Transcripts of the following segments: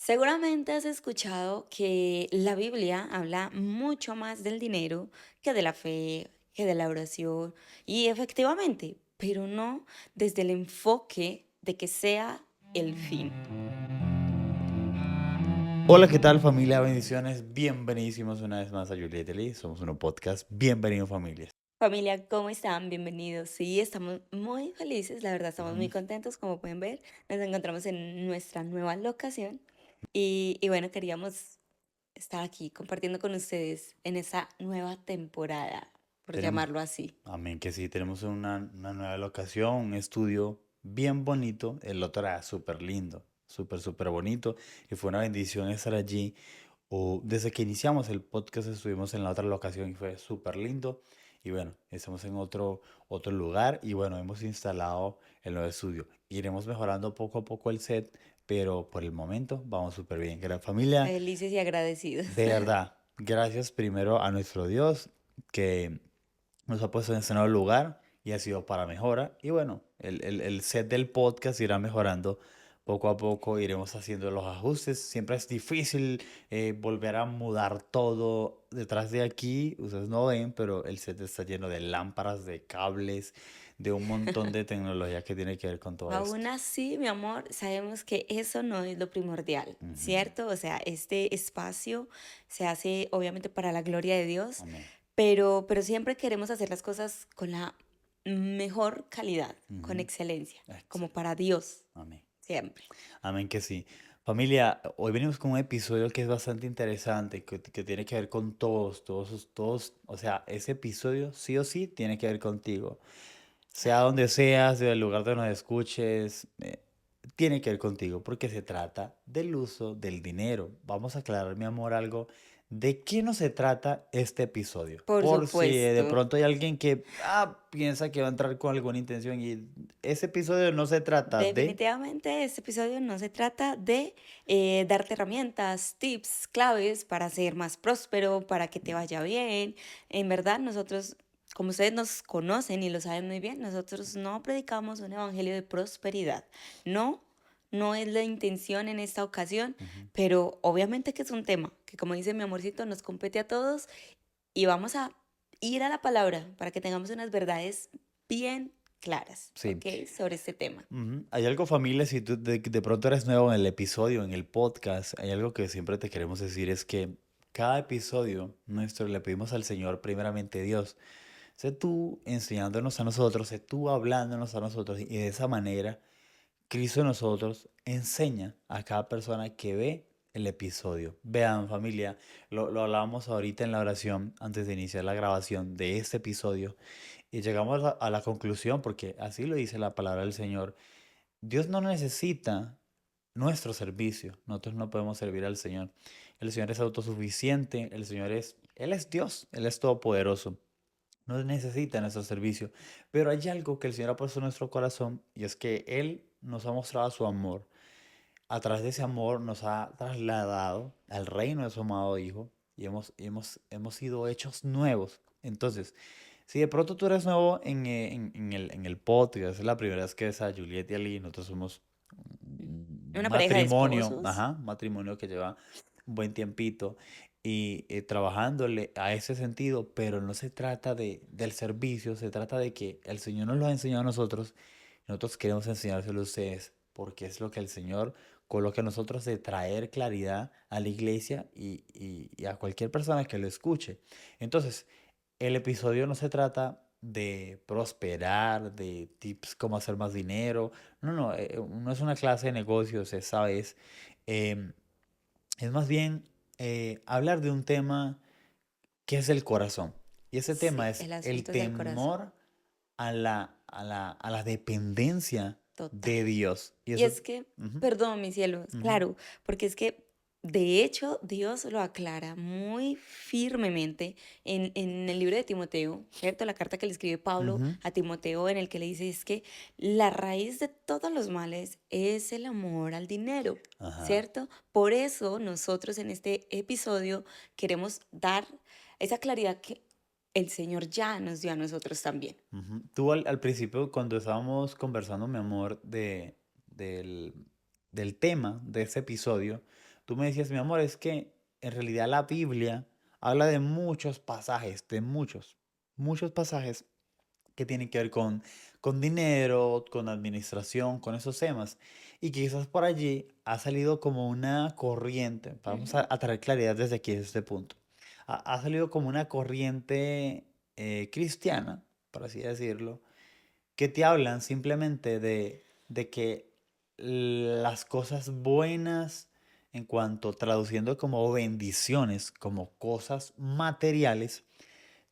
Seguramente has escuchado que la Biblia habla mucho más del dinero que de la fe, que de la oración, y efectivamente, pero no desde el enfoque de que sea el fin. Hola, ¿qué tal familia? Bendiciones. Bienvenidísimos una vez más a Juliet Lee. Somos un podcast. Bienvenido familia. Familia, ¿cómo están? Bienvenidos. Sí, estamos muy felices, la verdad, estamos muy Ujú. contentos, como pueden ver. Nos encontramos en nuestra nueva locación y bueno, queríamos estar aquí compartiendo con ustedes en esa nueva temporada, por Tenemos, llamarlo así. amén, que sí, tenemos una nueva locación, un estudio bien bonito. El otro era súper lindo, súper bonito. Y fue una bendición estar allí. Desde que iniciamos el podcast estuvimos en la otra locación y fue súper lindo. Y bueno, estamos en otro lugar y bueno, hemos instalado el nuevo estudio. Iremos mejorando poco a poco el set, pero por el momento vamos súper bien. Gran familia, Felices y agradecidos. de verdad, gracias primero a nuestro Dios que nos ha puesto en este nuevo lugar y ha sido para mejora. Y bueno, el set del podcast irá mejorando poco a poco, iremos haciendo los ajustes. Siempre es difícil volver a mudar todo detrás de aquí. Ustedes no ven, pero el set está lleno de lámparas, de cables, de un montón de tecnología que tiene que ver con todo Aún esto. así, mi amor, sabemos que eso no es lo primordial, Ujú. ¿cierto? O sea, este espacio se hace obviamente para la gloria de Dios, Amén. pero siempre queremos hacer las cosas con la mejor calidad, con Ujú. excelencia, como Excelente. para Dios, Amén. siempre. Amén que sí. Familia, hoy venimos con un episodio que es bastante interesante, que tiene que ver con todos, o sea, ese episodio sí o sí tiene que ver contigo. Sea donde seas, sea el lugar donde nos escuches, tiene que ver contigo, porque se trata del uso del dinero. Vamos a aclarar, mi amor, algo. ¿De qué no se trata este episodio? Por Por si de supuesto. pronto hay alguien que piensa que va a entrar con alguna intención y ese episodio no se trata de... Definitivamente este episodio no se trata de darte herramientas, tips, claves para ser más próspero, para que te vaya bien. En verdad, nosotros, como ustedes nos conocen y lo saben muy bien, nosotros no predicamos un evangelio de prosperidad. No, no es la intención en esta ocasión, Ujú. pero obviamente que es un tema que, como dice mi amorcito, nos compete a todos y vamos a ir a la palabra para que tengamos unas verdades bien claras, Sí. ¿ok? Sobre este tema. Ujú. Hay algo, familia, si tú de pronto eres nuevo en el episodio, en el podcast, hay algo que siempre te queremos decir, es que cada episodio nuestro le pedimos al Señor, primeramente Dios, sé tú enseñándonos a nosotros, sé tú hablándonos a nosotros, y de esa manera Cristo en nosotros enseña a cada persona que ve el episodio. Vean, familia, lo hablábamos ahorita en la oración antes de iniciar la grabación de este episodio y llegamos a la conclusión, porque así lo dice la palabra del Señor. Dios no necesita nuestro servicio. Nosotros no podemos servir al Señor. El Señor es autosuficiente, Él es Dios, Él es todopoderoso. No necesita nuestro servicio. Pero hay algo que el Señor ha puesto en nuestro corazón y es que Él nos ha mostrado su amor. A través de ese amor nos ha trasladado al reino de su amado Hijo y hemos sido hechos nuevos. Entonces, si de pronto tú eres nuevo en el podcast, es la primera vez que ves a Juliet y Ali, nosotros somos un Una pareja de esposos. matrimonio que lleva un buen tiempito y trabajándole a ese sentido, pero no se trata del servicio, se trata de que el Señor nos lo ha enseñado a nosotros, y nosotros queremos enseñárselo a ustedes, porque es lo que el Señor coloca a nosotros de traer claridad a la iglesia y a cualquier persona que lo escuche. Entonces, el episodio no se trata de prosperar, de tips cómo hacer más dinero. No, no, no es una clase de negocios, esa vez. em, es más bien hablar de un tema que es el corazón. Y ese tema Sí, es el el asunto es el corazón. temor a la dependencia Total. de Dios. Y Y eso... es que, Ujú, perdón, mis cielos, ujú, claro, porque es que de hecho Dios lo aclara muy firmemente en el libro de Timoteo, ¿cierto? La carta que le escribe Pablo ujú. a Timoteo en el que le dice es que la raíz de todos los males es el amor al dinero, Ajá. ¿cierto? Por eso nosotros en este episodio queremos dar esa claridad que el Señor ya nos dio a nosotros también. Ujú. Tú al principio, cuando estábamos conversando, mi amor, del tema de ese episodio, Tú me decías, mi amor, es que en realidad la Biblia habla de muchos pasajes, de muchos pasajes que tienen que ver con dinero, con administración, con esos temas. Y quizás por allí ha salido como una corriente, vamos Ujú. a traer claridad desde aquí, desde este punto. Ha salido como una corriente cristiana, por así decirlo, que te hablan simplemente de que las cosas buenas, en cuanto traduciendo como bendiciones, como cosas materiales,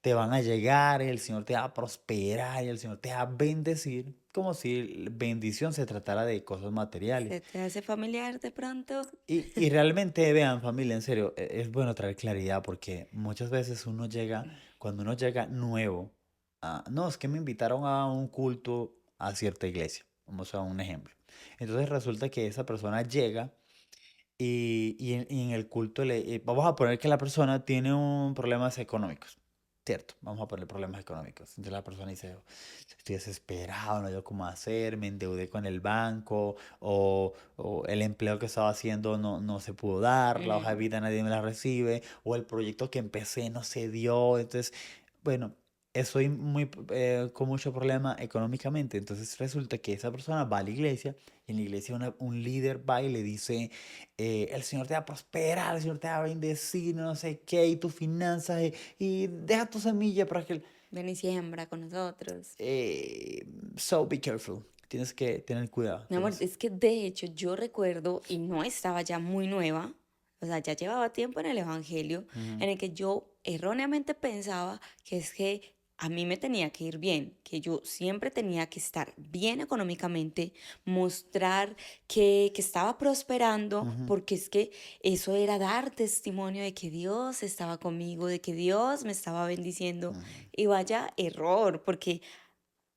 te van a llegar, el Señor te va a prosperar y el Señor te va a bendecir, como si bendición se tratara de cosas materiales. ¿Se te hace familiar de pronto? Y realmente, vean, familia, en serio, es bueno traer claridad porque muchas veces uno llega, cuando uno llega nuevo, no, es que me invitaron a un culto a cierta iglesia, vamos a un ejemplo. Entonces resulta que esa persona llega y en el culto vamos a poner que la persona tiene un problemas económicos, ¿cierto? Vamos a poner problemas económicos. Entonces la persona dice, estoy desesperado, no sé cómo hacer, me endeudé con el banco o el empleo que estaba haciendo no se pudo dar, la hoja de Mm. vida nadie me la recibe o el proyecto que empecé no se dio. Entonces, bueno, estoy con mucho problema económicamente. Entonces resulta que esa persona va a la iglesia y en la iglesia un líder va y le dice, el Señor te va a prosperar, el Señor te va a bendecir, no sé qué, y tus finanzas, y deja tu semilla para que... Ven y siembra con nosotros. eh, so be careful. Tienes que tener cuidado. Mi amor, Tienes... es que de hecho yo recuerdo, y no estaba ya muy nueva, o sea, ya llevaba tiempo en el Evangelio, Ujú, en el que yo erróneamente pensaba que es que a mí me tenía que ir bien, que yo siempre tenía que estar bien económicamente, mostrar que estaba prosperando, ujú, porque es que eso era dar testimonio de que Dios estaba conmigo, de que Dios me estaba bendiciendo. ujú. Y vaya error, porque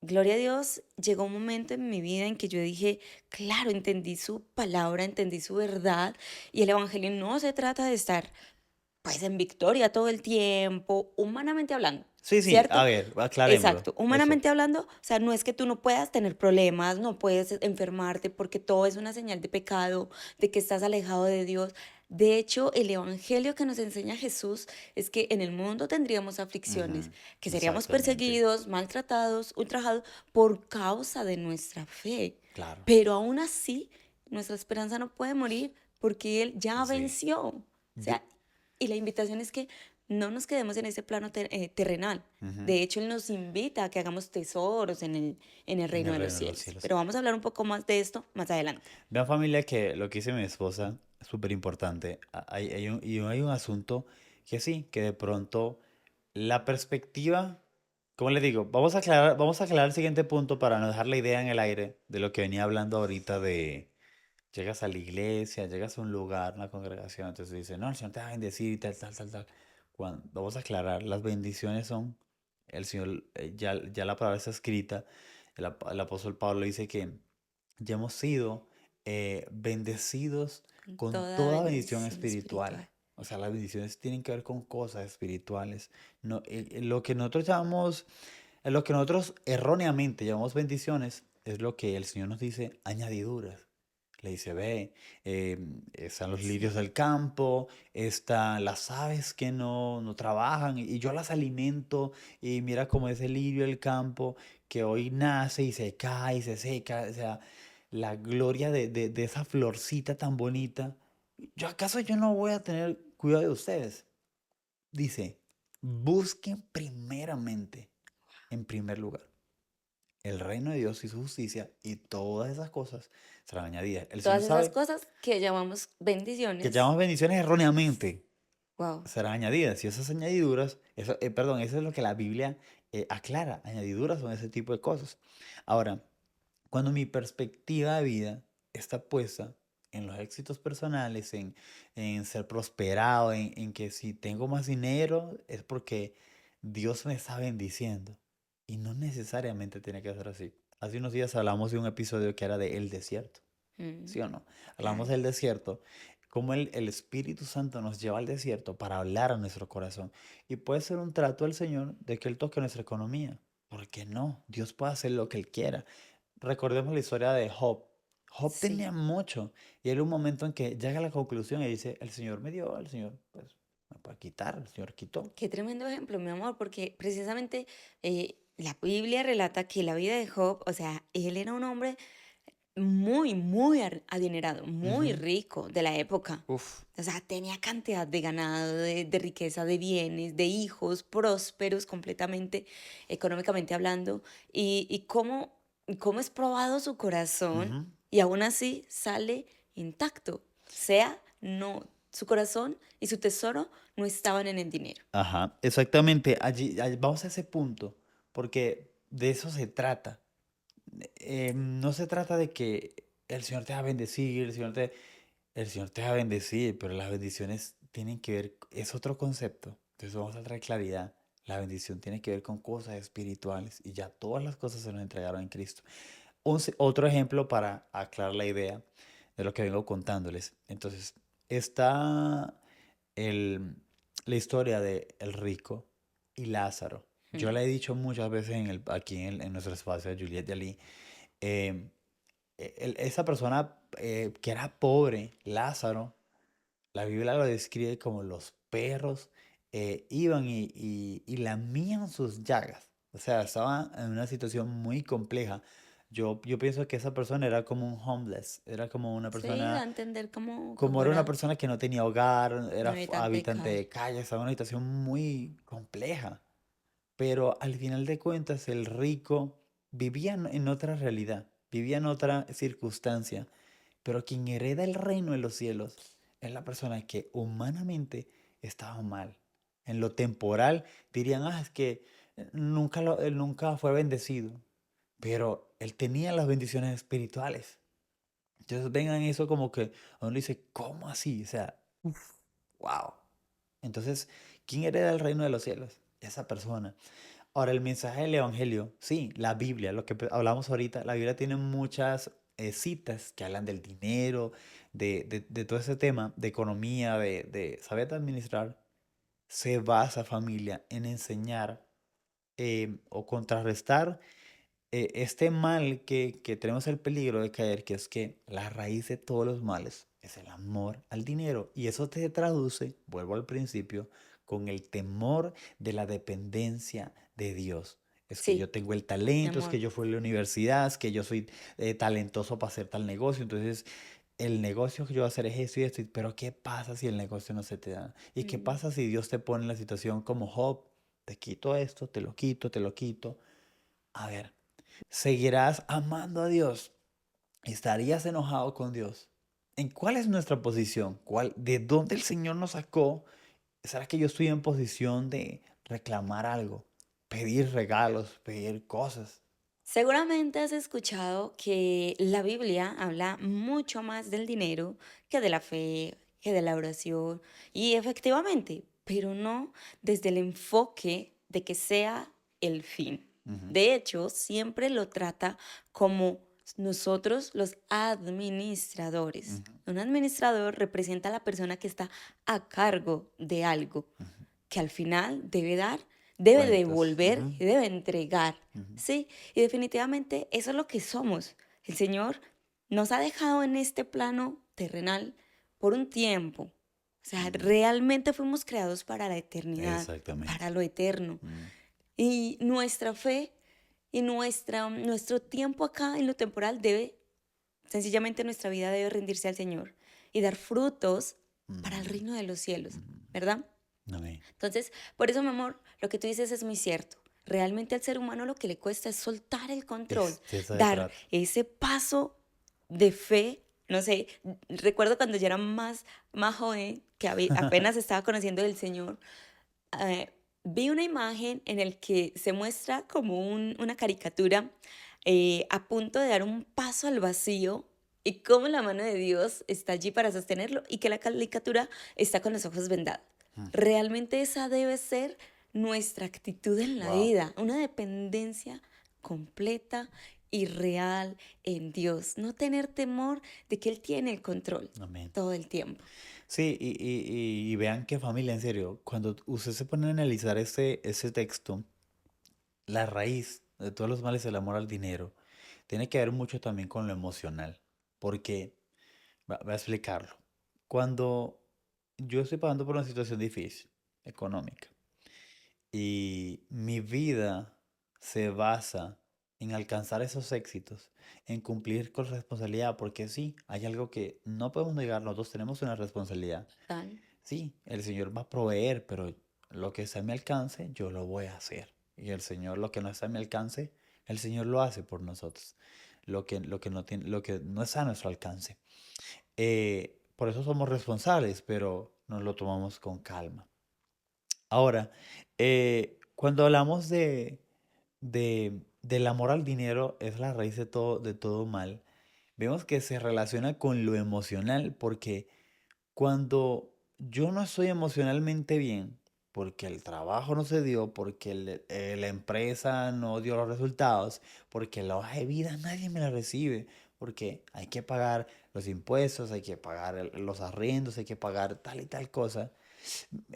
gloria a Dios, llegó un momento en mi vida en que yo dije, claro, entendí su palabra, entendí su verdad, y el evangelio no se trata de estar pues en victoria todo el tiempo, humanamente hablando, Sí, sí, a ¿cierto? ver, aclarémoslo. Exacto, Eso. humanamente hablando, o sea, no es que tú no puedas tener problemas, no puedes enfermarte, porque todo es una señal de pecado, de que estás alejado de Dios. De hecho, el evangelio que nos enseña Jesús es que en el mundo tendríamos aflicciones, Ujú, que seríamos exactamente. perseguidos, maltratados, ultrajados por causa de nuestra fe. Claro. Pero aún así, nuestra esperanza no puede morir porque Él ya Sí. venció. O sea, De- y la invitación es que no nos quedemos en ese plano terrenal. ujú, De hecho, Él nos invita a que hagamos tesoros en el en reino el de los reino de los cielos. cielos. Pero vamos a hablar un poco más de esto más adelante. Vean familia que lo que dice mi esposa es súper importante. Hay un asunto que sí, que de pronto la perspectiva, como le digo, vamos a aclarar el siguiente punto para no dejar la idea en el aire de lo que venía hablando ahorita de llegas a la iglesia, llegas a un lugar, una congregación, entonces dice, no, el Señor te va a bendecir y tal, tal, tal, tal. Vamos a aclarar, las bendiciones son, el Señor, ya la palabra está escrita, el apóstol Pablo dice que ya hemos sido bendecidos Con con toda toda bendición bendición espiritual. espiritual. O sea, las bendiciones tienen que ver con cosas espirituales. No, lo que nosotros llamamos, lo que nosotros erróneamente llamamos bendiciones, es lo que el Señor nos dice añadiduras. Le dice, ve, están los lirios Sí. del campo, están las aves que no trabajan y yo las alimento y mira cómo es el lirio del campo que hoy nace y se cae y se seca, o sea, la gloria de esa florcita tan bonita. ¿Acaso yo no voy a tener cuidado de ustedes? Dice, busquen primeramente, en primer lugar, el reino de Dios y su justicia y todas esas cosas serán añadidas. El Señor Todas esas sabe cosas que llamamos que bendiciones. llamamos bendiciones erróneamente Wow. serán añadidas. Y esas añadiduras, perdón, eso es lo que la Biblia aclara. Añadiduras son ese tipo de cosas. Ahora, cuando mi perspectiva de vida está puesta en los éxitos personales, en ser prosperado, en que si tengo más dinero es porque Dios me está bendiciendo. Y no necesariamente tiene que ser así. Hace unos días hablamos de un episodio que era de El desierto. ¿Sí o no? Hablamos Claro. del desierto, cómo el Espíritu Santo nos lleva al desierto para hablar a nuestro corazón. Y puede ser un trato del Señor de que Él toque nuestra economía. ¿Por qué no? Dios puede hacer lo que Él quiera. Recordemos la historia de Job. Job Sí. tenía mucho. Y era un momento en que llega a la conclusión y dice, el Señor me dio, el Señor pues me puede quitar, el Señor quitó. Qué tremendo ejemplo, mi amor, porque precisamente la Biblia relata que la vida de Job, o sea, él era un hombre muy, muy adinerado, muy Ujú. rico de la época. Uf. O sea, tenía cantidad de ganado, de riqueza, de bienes, de hijos, prósperos completamente, económicamente hablando. Y cómo es probado su corazón Ujú. y aún así sale intacto. Sea, no, su corazón y su tesoro no estaban en el dinero. Ajá, exactamente. Vamos a ese punto, porque de eso se trata. No se trata de que el Señor te va a bendecir, el Señor te va a bendecir, pero las bendiciones tienen que ver, es otro concepto. Entonces vamos a traer claridad. La bendición tiene que ver con cosas espirituales y ya todas las cosas se nos entregaron en Cristo. Otro ejemplo para aclarar la idea de lo que vengo contándoles. Entonces, está el, la historia de el rico y Lázaro. Yo Mm. la he dicho muchas veces aquí en nuestro espacio de Juliet de Ali. eh, Esa persona que era pobre, Lázaro, la Biblia lo describe como los perros iban y lamían sus llagas. O sea, estaba en una situación muy compleja. Yo pienso que esa persona era como un homeless, era como una Sí, da persona, a entender como como era una fuera persona que no tenía hogar, un era habitante de habitante calle. de calle, estaba en una situación muy compleja. Pero al final de cuentas, el rico vivía en otra realidad, vivía en otra circunstancia. Pero quien hereda el reino de los cielos es la persona que humanamente estaba mal. En lo temporal dirían, es que él nunca fue bendecido, pero él tenía las bendiciones espirituales. Entonces vengan eso como que a uno le dice, ¿cómo así? O sea, wow. Entonces, ¿quién hereda el reino de los cielos? Esa persona. Ahora, el mensaje del Evangelio, sí, la Biblia, lo que hablamos ahorita, la Biblia tiene muchas citas que hablan del dinero, de todo ese tema, de economía, de saber administrar. Se basa, familia, en enseñar o contrarrestar este mal que tenemos el peligro de caer, que es que la raíz de todos los males es el amor al dinero. Y eso te traduce, vuelvo al principio, con el temor de la dependencia de Dios. Es que yo Sí, tengo el mi talento, es que amor. yo fui a la universidad, es que yo soy talentoso para hacer tal negocio. Entonces, el negocio que yo voy a hacer es esto y esto. Pero ¿qué pasa si el negocio no se te da? ¿Y qué Mm. pasa si Dios te pone en la situación como Job? Te quito esto, te lo quito, te lo quito. A ver, ¿seguirás amando a Dios? ¿Estarías enojado con Dios? ¿En cuál es nuestra posición? ¿De dónde el Señor nos sacó? ¿Será que yo estoy en posición de reclamar algo? Pedir regalos, pedir cosas. Seguramente has escuchado que la Biblia habla mucho más del dinero que de la fe, que de la oración, y efectivamente, pero no desde el enfoque de que sea el fin. Ujú, De hecho, siempre lo trata como nosotros los administradores. ujú, Un administrador representa a la persona que está a cargo de algo ujú. que al final debe dar, debe Cuentas. devolver Ujú, y debe entregar, ujú, ¿sí? Y definitivamente eso es lo que somos. El Señor nos ha dejado en este plano terrenal por un tiempo. O sea, ujú. realmente fuimos creados para la eternidad, Exactamente. para lo eterno. Mm, Y nuestra fe y nuestro tiempo acá en lo temporal debe, sencillamente nuestra vida debe rendirse al Señor y dar frutos para el mm, reino de los cielos, mm. ¿verdad? Amén. Entonces, por eso, mi amor, lo que tú dices es muy cierto. Realmente al ser humano lo que le cuesta es soltar el control, De eso se dar trata. ese paso de fe. No sé, recuerdo cuando yo era más joven, que apenas estaba conociendo del Señor, eh, vi una imagen en el que se muestra como una caricatura a punto de dar un paso al vacío y cómo la mano de Dios está allí para sostenerlo y que la caricatura está con los ojos vendados. Realmente esa debe ser nuestra actitud en la Wow. vida, una dependencia completa y real en Dios, no tener temor de que Él tiene el control Amén. todo el tiempo. Sí, y vean qué familia, en serio, cuando usted se pone a analizar ese texto, la raíz de todos los males del amor al dinero tiene que ver mucho también con lo emocional. porque, voy a explicarlo. Cuando yo estoy pasando por una situación difícil, económica, y mi vida se basa en alcanzar esos éxitos, en cumplir con responsabilidad, porque sí, hay algo que no podemos negar, nosotros tenemos una responsabilidad. Total. Sí, el Señor va a proveer, pero lo que está a mi alcance, yo lo voy a hacer. Y el Señor, lo que no está a mi alcance, el Señor lo hace por nosotros. Lo que no está a nuestro alcance. Por eso somos responsables, pero nos lo tomamos con calma. Ahora, cuando hablamos del amor al dinero, es la raíz de todo mal. Vemos que se relaciona con lo emocional, porque cuando yo no estoy emocionalmente bien, porque el trabajo no se dio, porque la empresa no dio los resultados, porque la hoja de vida nadie me la recibe, porque hay que pagar los impuestos, hay que pagar los arriendos, hay que pagar tal y tal cosa,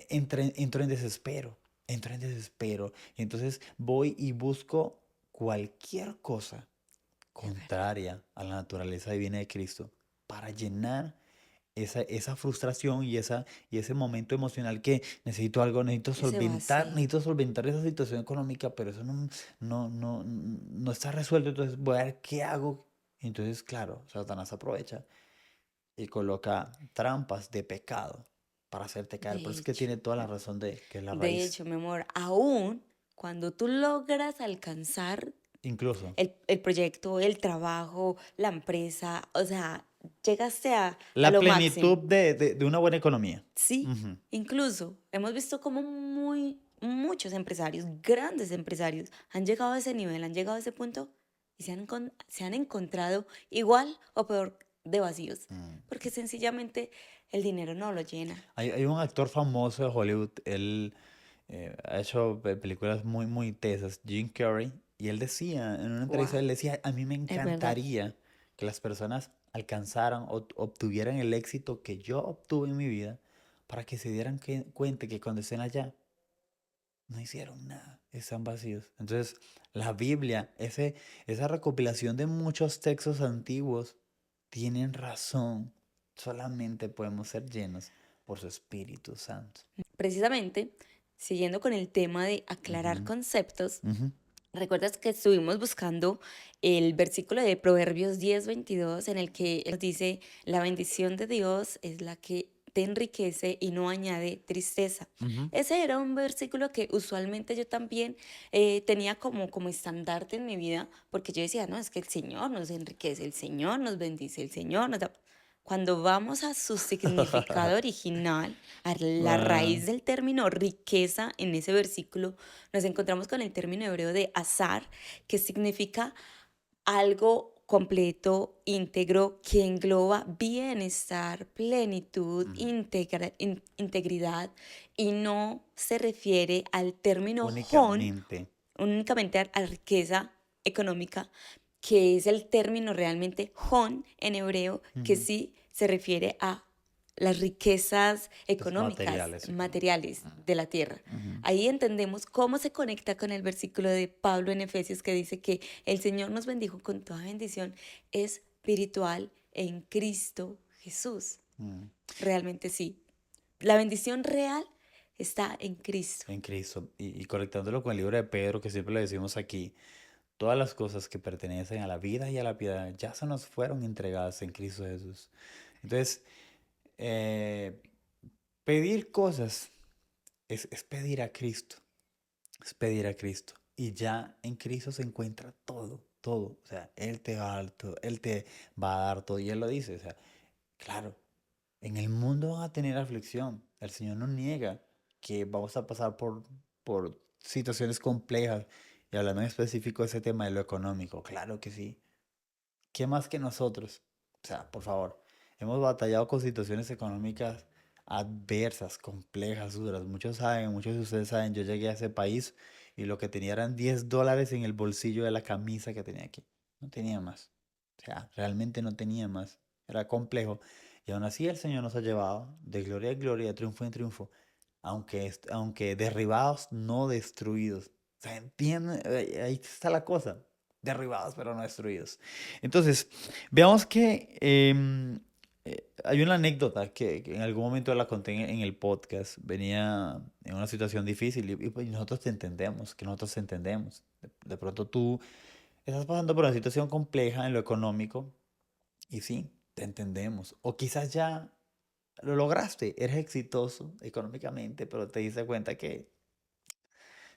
entro en desespero, entro en desespero. Y entonces voy y busco cualquier cosa Es verdad. contraria a la naturaleza divina de Cristo para llenar esa frustración y ese momento emocional que necesito algo, Ese vacío. necesito solventar esa situación económica, pero eso no está resuelto, entonces voy a ver qué hago. Entonces, claro, Satanás aprovecha y coloca trampas de pecado para hacerte caer. Por eso De es que hecho. tiene toda la razón de que es la De raíz. hecho, mi amor, aún cuando tú logras alcanzar Incluso, el proyecto, el trabajo, la empresa, o sea, llegaste a la lo máximo. plenitud de una buena economía. Sí, Ujú. incluso hemos visto como muchos empresarios, grandes empresarios, han llegado a ese nivel, han llegado a ese punto y se han encontrado igual o peor de vacíos, Mm. porque sencillamente el dinero no lo llena. Hay un actor famoso de Hollywood, él ha hecho películas muy tesas, Jim Carrey, y él decía, en una entrevista, Wow, él decía, a mí me es verdad. encantaría que las personas alcanzaran o obtuvieran el éxito que yo obtuve en mi vida para que se dieran cuenta que cuando estén allá no hicieron nada, están vacíos. Entonces, la Biblia, esa recopilación de muchos textos antiguos, tienen razón. Solamente podemos ser llenos por su Espíritu Santo. Precisamente, siguiendo con el tema de aclarar Ujú, conceptos, ujú. recuerdas que estuvimos buscando el versículo de Proverbios 10:22 en el que nos dice, la bendición de Dios es la que te enriquece y no añade tristeza. Ujú. Ese era un versículo que usualmente yo también tenía como estandarte en mi vida, porque yo decía, no, es que el Señor nos enriquece, el Señor nos bendice, el Señor nos da... Cuando vamos a su significado original, a la Ah, raíz del término riqueza en ese versículo, nos encontramos con el término hebreo de azar, que significa algo completo, íntegro, que engloba bienestar, plenitud, mm, integridad, y no se refiere al término hon únicamente. únicamente a riqueza económica, que es el término realmente hon en hebreo, que Ujú. sí se refiere a las riquezas Los económicas, materiales económicos. materiales de la tierra. Ujú. Ahí entendemos cómo se conecta con el versículo de Pablo en Efesios que dice que el Señor nos bendijo con toda bendición espiritual en Cristo Jesús. Mm. Realmente sí. La bendición real está en Cristo. En Cristo. Y conectándolo con el libro de Pedro, que siempre le decimos aquí, todas las cosas que pertenecen a la vida y a la piedad ya se nos fueron entregadas en Cristo Jesús. Entonces, eh, pedir cosas es pedir a Cristo. Es pedir a Cristo. Y ya en Cristo se encuentra todo, todo. O sea, Él te va a dar todo, Él te va a dar todo. Y Él lo dice, o sea, claro, en el mundo van a tener aflicción. El Señor no niega que vamos a pasar por situaciones complejas. Y hablando en específico de ese tema de lo económico, claro que sí. ¿Qué más que nosotros? O sea, por favor, hemos batallado con situaciones económicas adversas, complejas, duras. Muchos saben, muchos de ustedes saben, yo llegué a ese país y lo que tenía eran $10 en el bolsillo de la camisa que tenía aquí. No tenía más. O sea, realmente no tenía más. Era complejo. Y aún así el Señor nos ha llevado de gloria en gloria, de triunfo en triunfo, aunque derribados, no destruidos. O sea, entienden, ahí está la cosa. derribados pero no destruidos. Entonces, veamos que hay una anécdota que en algún momento la conté en el podcast. Venía en una situación difícil y, pues, nosotros te entendemos, que nosotros te entendemos. De pronto tú estás pasando por una situación compleja en lo económico y sí, te entendemos. O quizás ya lo lograste, eres exitoso económicamente, pero te diste cuenta que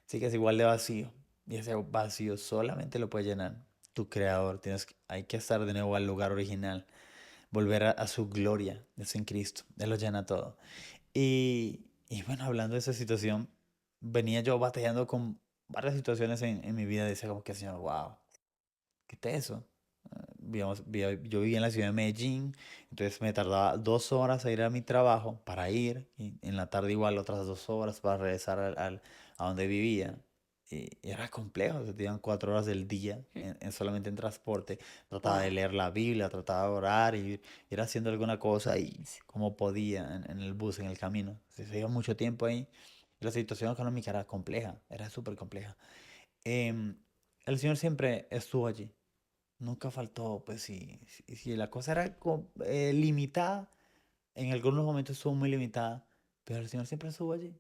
sigues igual de vacío. Y ese vacío solamente lo puede llenar tu creador. Hay que estar de nuevo al lugar original, volver a su gloria, es en Cristo. Él lo llena todo. Y bueno, hablando de esa situación, venía yo batallando con varias situaciones en mi vida. Decía como que, Señor, wow, ¿qué es eso? Yo vivía en la ciudad de Medellín, entonces me tardaba 2 horas a ir a mi trabajo para ir, y en la tarde igual otras 2 horas para regresar a donde vivía. Y era complejo, se tenían 4 horas del día solamente en transporte. Trataba de Wow. leer la Biblia, trataba de orar y ir haciendo alguna cosa y como podía en el bus, en el camino. Se iba mucho tiempo ahí. Y la situación económica era compleja, era súper compleja. Em, el Señor siempre estuvo allí. Nunca faltó, pues si la cosa era limitada, en algunos momentos estuvo muy limitada, pero el Señor siempre estuvo allí.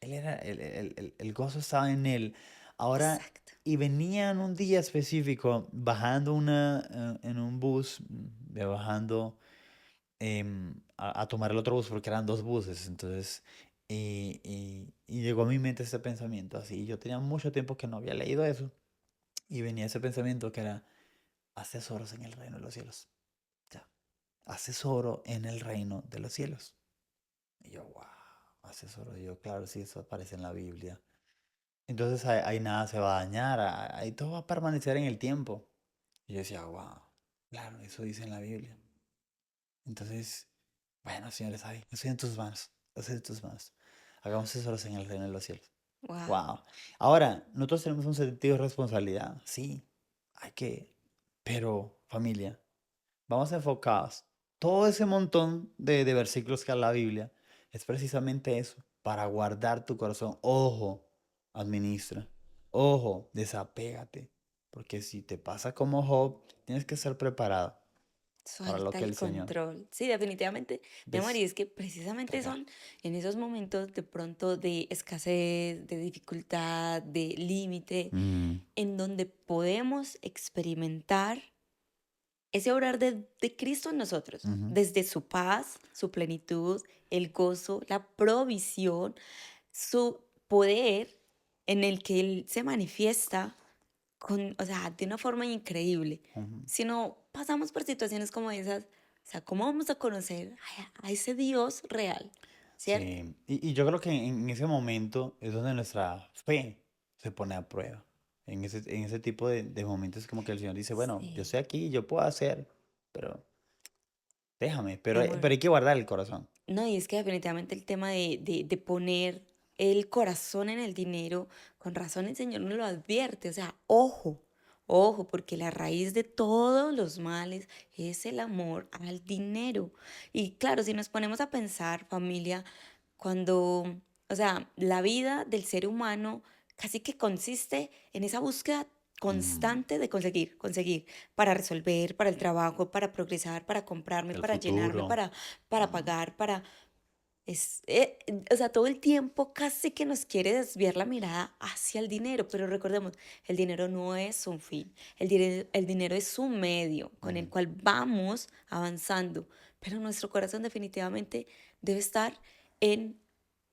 Él era, el gozo estaba en Él. Ahora, Exacto. y venía en un día específico, bajando en un bus, bajando a tomar el otro bus, porque eran dos buses, entonces, y llegó a mi mente ese pensamiento así. Yo tenía mucho tiempo que no había leído eso, y venía ese pensamiento que era, haz tesoros en el reino de los cielos. Ya. Haz tesoro en el reino de los cielos. Y yo, wow, haz tesoro. Y yo, claro, sí, eso aparece en la Biblia. Entonces ahí nada se va a dañar, ahí todo va a permanecer en el tiempo. Y yo decía, wow, claro, eso dice en la Biblia. Entonces, bueno, señores, ahí, estoy en tus manos, estoy en tus manos. Hagamos tesoros en el reino de los cielos. Wow. Wow. Ahora, nosotros tenemos un sentido de responsabilidad, sí, hay que, pero familia, vamos enfocados. Todo ese montón de versículos que hay en la Biblia es precisamente eso, para guardar tu corazón. Ojo, administra. Ojo, desapégate. Porque si te pasa como Job, tienes que estar preparado para lo Suelta que el el Señor control. Sí, definitivamente, mi amor, y es que precisamente despegar. son en esos momentos de pronto de escasez, de dificultad, de límite, Mm, en donde podemos experimentar ese obrar de Cristo en nosotros, ujú, desde su paz, su plenitud, el gozo, la provisión, su poder en el que Él se manifiesta o sea, de una forma increíble. ujú. Si no pasamos por situaciones como esas, o sea, ¿cómo vamos a conocer a ese Dios real? ¿Cierto? Sí, y yo creo que en ese momento es donde nuestra fe se pone a prueba. En ese tipo de momentos como que el Señor dice, bueno, yo Sí. estoy aquí, yo puedo hacer, pero déjame, Mi pero amor. hay que guardar el corazón. No, y es que definitivamente el tema de poner el corazón en el dinero, con razón el Señor nos lo advierte, o sea, ojo, ojo, porque la raíz de todos los males es el amor al dinero. Y claro, si nos ponemos a pensar, familia, cuando, o sea, la vida del ser humano casi que consiste en esa búsqueda Mm, constante de conseguir, conseguir, para resolver, para el trabajo, para progresar, para comprarme, el para llenarme, futuro. para Mm, pagar, para... o sea, todo el tiempo casi que nos quiere desviar la mirada hacia el dinero, pero recordemos, el dinero no es un fin, el dinero es un medio con el ujú. cual vamos avanzando, pero nuestro corazón definitivamente debe estar en,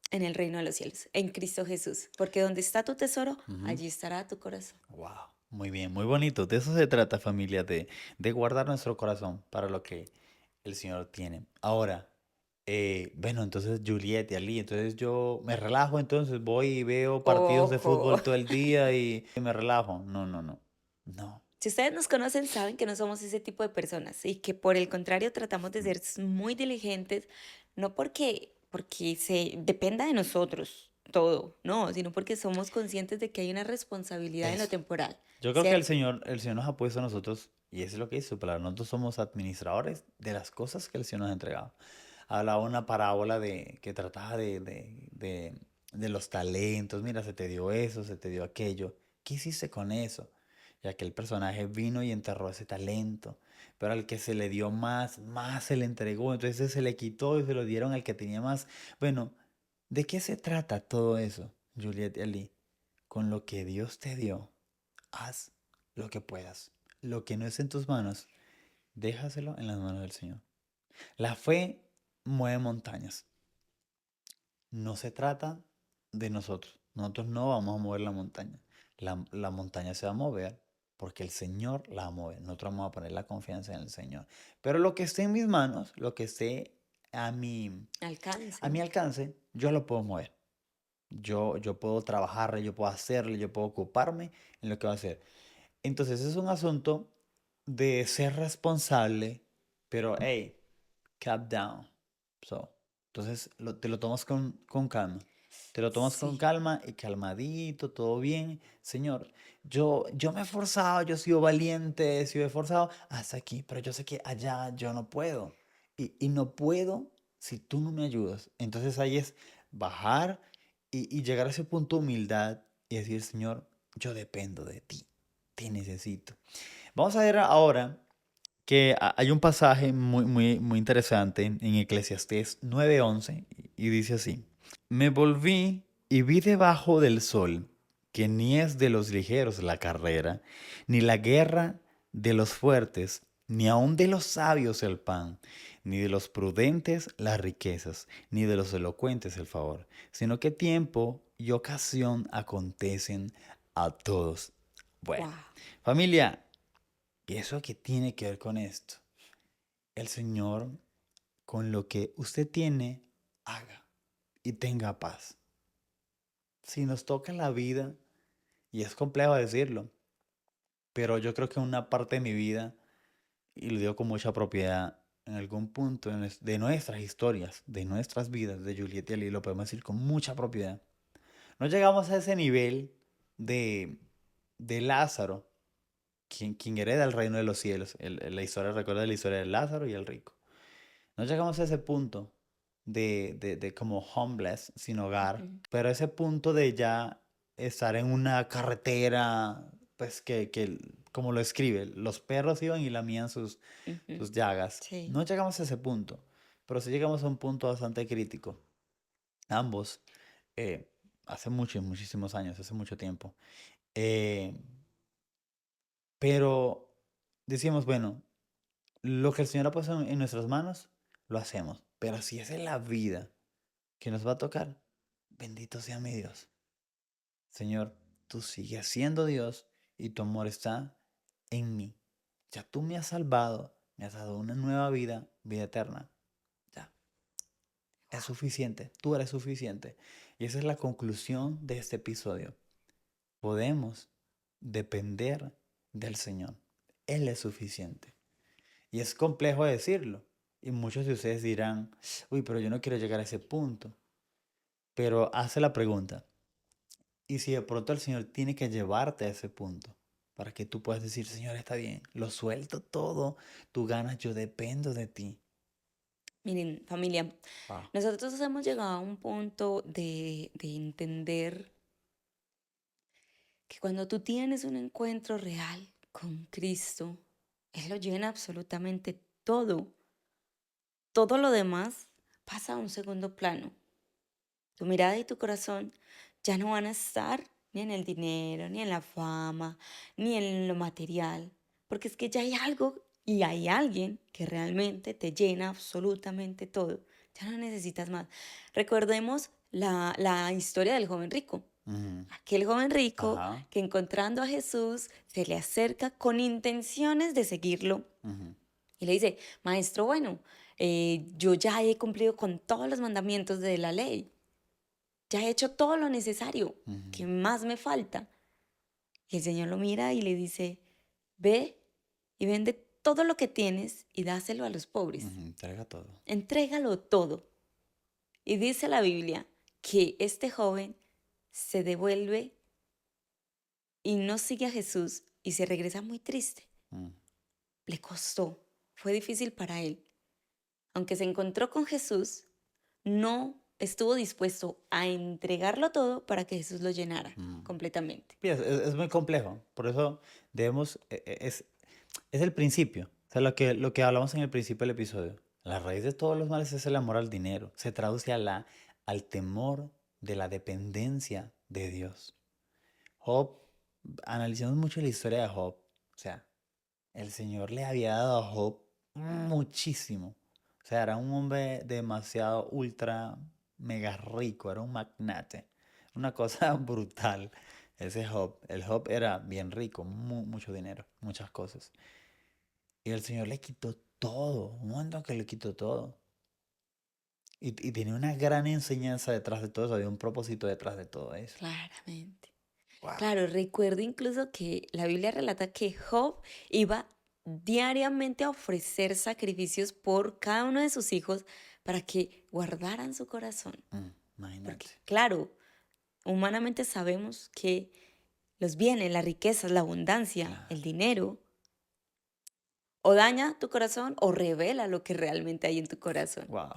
en el reino de los cielos, en Cristo Jesús, porque donde está tu tesoro, Ujú. allí estará tu corazón. Wow, muy bien, muy bonito. De eso se trata, familia, de guardar nuestro corazón para lo que el Señor tiene. Ahora, bueno, entonces Juliet y Ali, entonces yo me relajo, entonces voy y veo partidos de Ojo. fútbol todo el día y me relajo. No, no, no, no. Si ustedes nos conocen, saben que no somos ese tipo de personas y que por el contrario tratamos de Mm, ser muy diligentes, no porque se dependa de nosotros todo, no, sino porque somos conscientes de que hay una responsabilidad en lo Eso. temporal, Yo creo que el ¿cierto? Señor, el Señor nos ha puesto a nosotros, y eso es lo que hizo, para nosotros somos administradores de las cosas que el Señor nos ha entregado. Hablaba una parábola que trataba de los talentos. Mira, se te dio eso, se te dio aquello. ¿Qué hiciste con eso? Y aquel personaje vino y enterró ese talento. Pero al que se le dio más, más se le entregó. Entonces se le quitó y se lo dieron al que tenía más. Bueno, ¿de qué se trata todo eso, Juliet y Ali? Con lo que Dios te dio, haz lo que puedas. Lo que no es en tus manos, déjaselo en las manos del Señor. La fe mueve montañas. No se trata de nosotros. Nosotros no vamos a mover la montaña. La montaña se va a mover porque el Señor la va a mover. Nosotros vamos a poner la confianza en el Señor. Pero lo que esté en mis manos, lo que esté a Alcance. mi alcance, yo lo puedo mover. Yo puedo trabajarle, yo puedo hacerle, yo puedo ocuparme en lo que va a hacer. Entonces es un asunto de ser responsable, pero hey, calm down. So, entonces te lo tomas con calma. Te lo tomas con Sí. calma y calmadito, todo bien. Señor, yo me he esforzado, yo he sido valiente, he sido esforzado hasta aquí, pero yo sé que allá yo no puedo. Y no puedo si tú no me ayudas. Entonces ahí es bajar y llegar a ese punto de humildad y decir, Señor, yo dependo de ti, te necesito. Vamos a ver ahora que hay un pasaje muy, muy, muy interesante en Eclesiastés 9:11 y dice así, me volví y vi debajo del sol que ni es de los ligeros la carrera, ni la guerra de los fuertes, ni aun de los sabios el pan, ni de los prudentes las riquezas, ni de los elocuentes el favor, sino que tiempo y ocasión acontecen a todos. Bueno, Wow. familia, ¿y eso qué tiene que ver con esto? El Señor, con lo que usted tiene, haga y tenga paz. Si nos toca en la vida, y es complejo decirlo, pero yo creo que una parte de mi vida, y lo digo con mucha propiedad, en algún punto de nuestras historias, de nuestras vidas, de Juliet y Ali, lo podemos decir con mucha propiedad. No llegamos a ese nivel de, de Lázaro, quien hereda el reino de los cielos. La historia recuerda la historia de Lázaro y el rico. No llegamos a ese punto de como homeless, sin hogar, Ujú, pero ese punto de ya estar en una carretera, pues que como lo escribe, los perros iban y lamían sus ujú. llagas. Sí. No llegamos a ese punto, pero sí llegamos a un punto bastante crítico. Ambos, eh, hace muchos, muchísimos años, hace mucho tiempo. Eh, pero decíamos, bueno, lo que el Señor ha puesto en nuestras manos, lo hacemos. Pero si es en la vida que nos va a tocar, bendito sea mi Dios. Señor, tú sigues siendo Dios y tu amor está en mí. Ya tú me has salvado, me has dado una nueva vida, vida eterna. Ya, es suficiente, tú eres suficiente. Y esa es la conclusión de este episodio. Podemos depender del Señor. Él es suficiente. Y es complejo decirlo. Y muchos de ustedes dirán, uy, pero yo no quiero llegar a ese punto. Pero hace la pregunta, ¿y si de pronto el Señor tiene que llevarte a ese punto? Para que tú puedas decir, Señor, está bien, lo suelto todo, tú ganas, yo dependo de ti. Miren, familia, Wow. nosotros hemos llegado a un punto de entender que cuando tú tienes un encuentro real con Cristo, Él lo llena absolutamente todo. Todo lo demás pasa a un segundo plano. Tu mirada y tu corazón ya no van a estar ni en el dinero, ni en la fama, ni en lo material, porque es que ya hay algo y hay alguien que realmente te llena absolutamente todo. Ya no necesitas más. Recordemos la historia del joven rico. Ujú. Aquel joven rico Ajá. que encontrando a Jesús se le acerca con intenciones de seguirlo Ujú. y le dice, maestro, bueno, yo ya he cumplido con todos los mandamientos de la ley. Ya he hecho todo lo necesario. ¿Qué Ujú. más me falta? Y el Señor lo mira y le dice, ve y vende todo lo que tienes y dáselo a los pobres. Ujú. Entrega todo. Entrégalo todo. Y dice la Biblia que este joven se devuelve y no sigue a Jesús y se regresa muy triste. Mm. Le costó, fue difícil para él. Aunque se encontró con Jesús, no estuvo dispuesto a entregarlo todo para que Jesús lo llenara Mm. completamente. Sí, es muy complejo. Por eso debemos, es el principio. O sea, lo que hablamos en el principio del episodio. La raíz de todos los males es el amor al dinero. Se traduce al temor de la dependencia de Dios. Job, analizamos mucho la historia de Job. O sea, el Señor le había dado a Job muchísimo. O sea, era un hombre demasiado ultra mega rico, era un magnate. Una cosa brutal. Ese Job, el Job era bien rico, mucho dinero, muchas cosas. Y el Señor le quitó todo, un momento que le quitó todo. Y tenía una gran enseñanza detrás de todo eso, había un propósito detrás de todo eso. Claramente. Wow. Claro, recuerdo incluso que la Biblia relata que Job iba diariamente a ofrecer sacrificios por cada uno de sus hijos para que guardaran su corazón. Porque, Imagínate. claro, humanamente sabemos que los bienes, las riquezas, la abundancia, Claro. el dinero, o daña tu corazón o revela lo que realmente hay en tu corazón. Wow.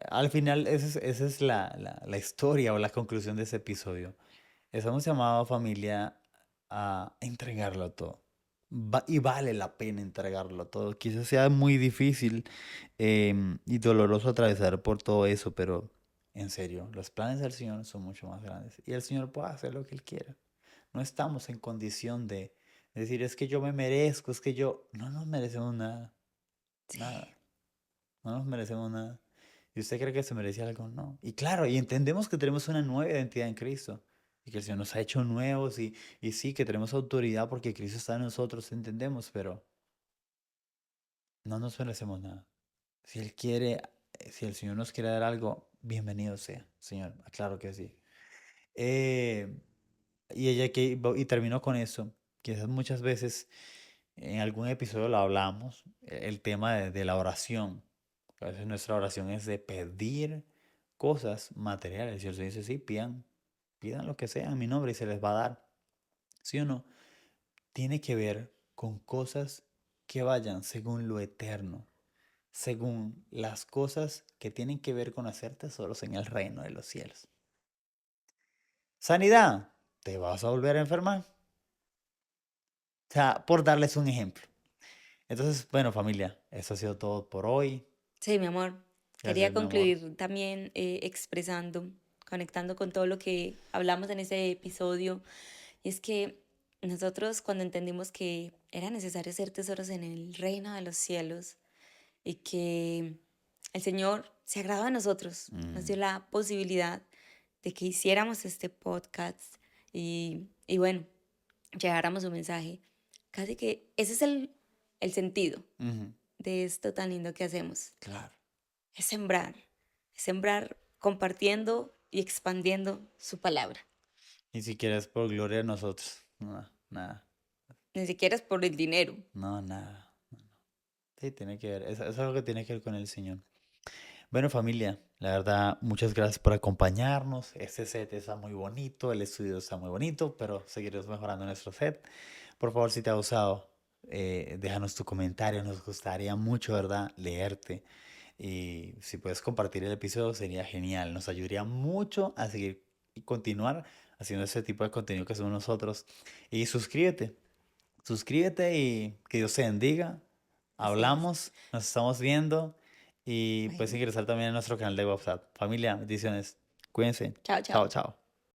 Al final, esa es la historia o la conclusión de ese episodio. Estamos llamados familia a entregarlo todo. Y vale la pena entregarlo todo. Quizás sea muy difícil y doloroso atravesar por todo eso, pero en serio, los planes del Señor son mucho más grandes. Y el Señor puede hacer lo que Él quiera. No estamos en condición de decir, es que yo me merezco, es que yo... No nos merecemos nada. Sí, Nada. No nos merecemos nada. ¿Y usted cree que se merece algo? No. Y claro, y entendemos que tenemos una nueva identidad en Cristo. Y que el Señor nos ha hecho nuevos y sí, que tenemos autoridad porque Cristo está en nosotros, entendemos, pero no nos merecemos nada. Si Él quiere, si el Señor nos quiere dar algo, bienvenido sea, Señor. Claro que sí. Eh, y termino con eso. Quizás muchas veces en algún episodio lo hablamos, el tema de la oración. A veces nuestra oración es de pedir cosas materiales. Y el Señor dice, sí, pidan lo que sea en mi nombre y se les va a dar. ¿Sí o no? Tiene que ver con cosas que vayan según lo eterno, según las cosas que tienen que ver con hacer tesoros en el reino de los cielos. Sanidad, ¿te vas a volver a enfermar? O sea, por darles un ejemplo. Entonces, bueno, familia, eso ha sido todo por hoy. sí, mi amor. Gracias, Quería mi amor. concluir también expresando, conectando con todo lo que hablamos en ese episodio. Y es que nosotros cuando entendimos que era necesario hacer tesoros en el reino de los cielos y que el Señor se agradó de nosotros, nos dio Mm, la posibilidad de que hiciéramos este podcast y bueno, lleváramos un mensaje. Casi que ese es el sentido ujú, de esto tan lindo que hacemos. claro. Es sembrar compartiendo y expandiendo su palabra. Y si quieres por gloria de nosotros. No, nada. Ni siquiera es por el dinero. No, nada. Sí, tiene que ver. Es algo que tiene que ver con el Señor. Bueno, familia, la verdad, muchas gracias por acompañarnos. Este set está muy bonito, el estudio está muy bonito, pero seguiremos mejorando nuestro set. Por favor, si te ha gustado, déjanos tu comentario. Nos gustaría mucho, ¿verdad? Leerte. Y si puedes compartir el episodio, sería genial. Nos ayudaría mucho a seguir y continuar haciendo ese tipo de contenido que hacemos nosotros. Y suscríbete. Suscríbete y que Dios te bendiga. Así es. Hablamos, nos estamos viendo y puedes Bueno, ingresar también a nuestro canal de WhatsApp. Familia, bendiciones. Cuídense. chao, Chao, chao. chao.